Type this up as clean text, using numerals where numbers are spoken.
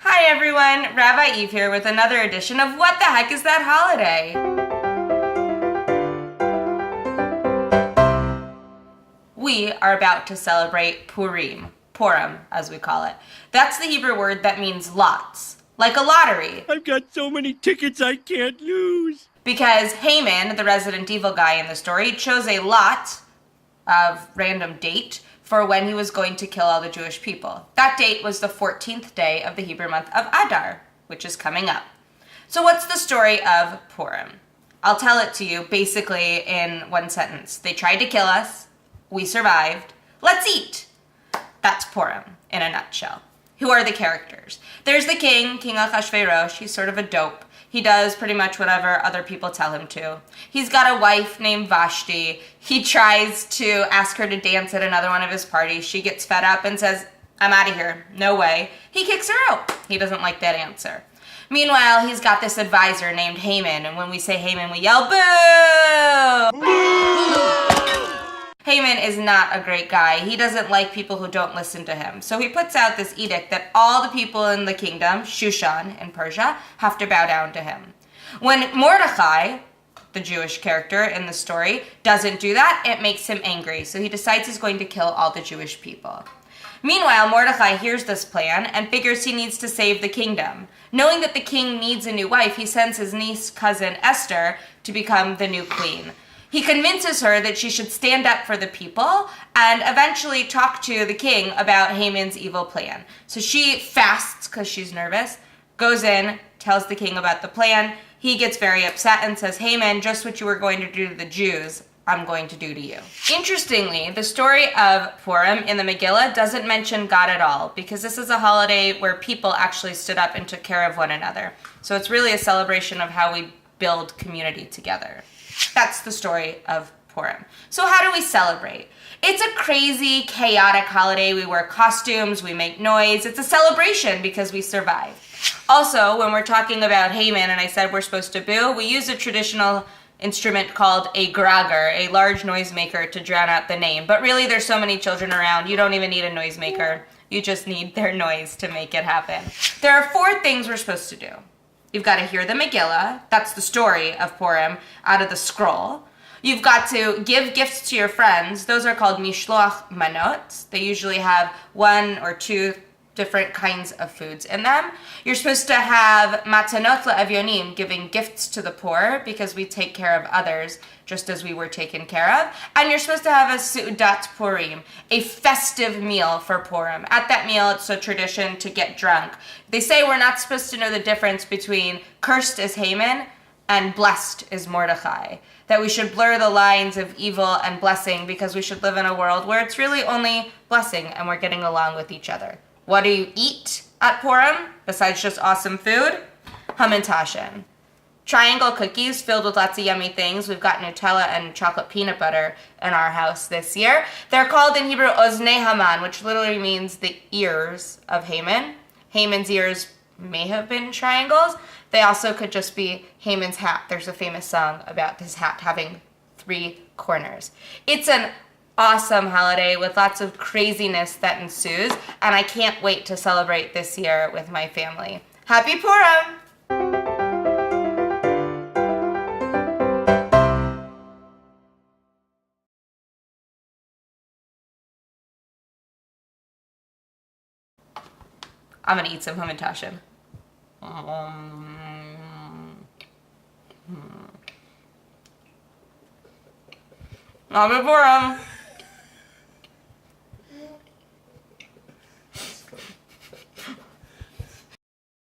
Hi everyone, Rabbi Eve here with another edition of What the Heck is That Holiday? We are about to celebrate Purim, Poram as we call it. That's the Hebrew word that means lots, like a lottery. I've got so many tickets I can't lose. Because Haman, the resident evil guy in the story, chose a lot of random date for when he was going to kill all the Jewish people. That date was the 14th day of the Hebrew month of Adar, which is coming up. So what's the story of Purim? I'll tell it to you basically in one sentence. They tried to kill us. We survived. Let's eat. That's Purim in a nutshell. Who are the characters? There's the king, King Ahasuerus. He's sort of a dope. He does pretty much whatever other people tell him to. He's got a wife named Vashti. He tries to ask her to dance at another one of his parties. She gets fed up and says, I'm out of here. No way. He kicks her out. He doesn't like that answer. Meanwhile, he's got this advisor named Haman, and when we say Haman, we yell, boo! Haman is not a great guy. He doesn't like people who don't listen to him. So he puts out this edict that all the people in the kingdom, Shushan in Persia, have to bow down to him. When Mordechai, the Jewish character in the story, doesn't do that, it makes him angry. So he decides he's going to kill all the Jewish people. Meanwhile, Mordechai hears this plan and figures he needs to save the kingdom. Knowing that the king needs a new wife, he sends his niece cousin Esther to become the new queen. He convinces her that she should stand up for the people and eventually talk to the king about Haman's evil plan. So she fasts because she's nervous, goes in, tells the king about the plan. He gets very upset and says, Haman, just what you were going to do to the Jews, I'm going to do to you. Interestingly, the story of Purim in the Megillah doesn't mention God at all because this is a holiday where people actually stood up and took care of one another. So it's really a celebration of how we build community together. That's the story of Purim. So how do we celebrate? It's a crazy, chaotic holiday. We wear costumes, we make noise. It's a celebration because we survived. Also, when we're talking about Haman, and I said we're supposed to boo, we use a traditional instrument called a grager, a large noisemaker to drown out the name. But really, there's so many children around, you don't even need a noisemaker. You just need their noise to make it happen. There are 4 things we're supposed to do. You've got to hear the Megillah, that's the story of Purim, out of the scroll. You've got to give gifts to your friends. Those are called mishloach manot. They usually have 1 or 2 different kinds of foods in them. You're supposed to have matanot la'avyonim, giving gifts to the poor because we take care of others just as we were taken care of. And you're supposed to have a seudat Purim, a festive meal for Purim. At that meal, it's a tradition to get drunk. They say we're not supposed to know the difference between cursed is Haman and blessed is Mordechai. That we should blur the lines of evil and blessing because we should live in a world where it's really only blessing and we're getting along with each other. What do you eat at Purim besides just awesome food? Hamantashen. Triangle cookies filled with lots of yummy things. We've got Nutella and chocolate peanut butter in our house this year. They're called in Hebrew Oznei Haman, which literally means the ears of Haman. Haman's ears may have been triangles. They also could just be Haman's hat. There's a famous song about this hat having 3 corners. It's an awesome holiday with lots of craziness that ensues, and I can't wait to celebrate this year with my family. Happy Purim! I'm gonna eat some hamantashen. Happy Purim!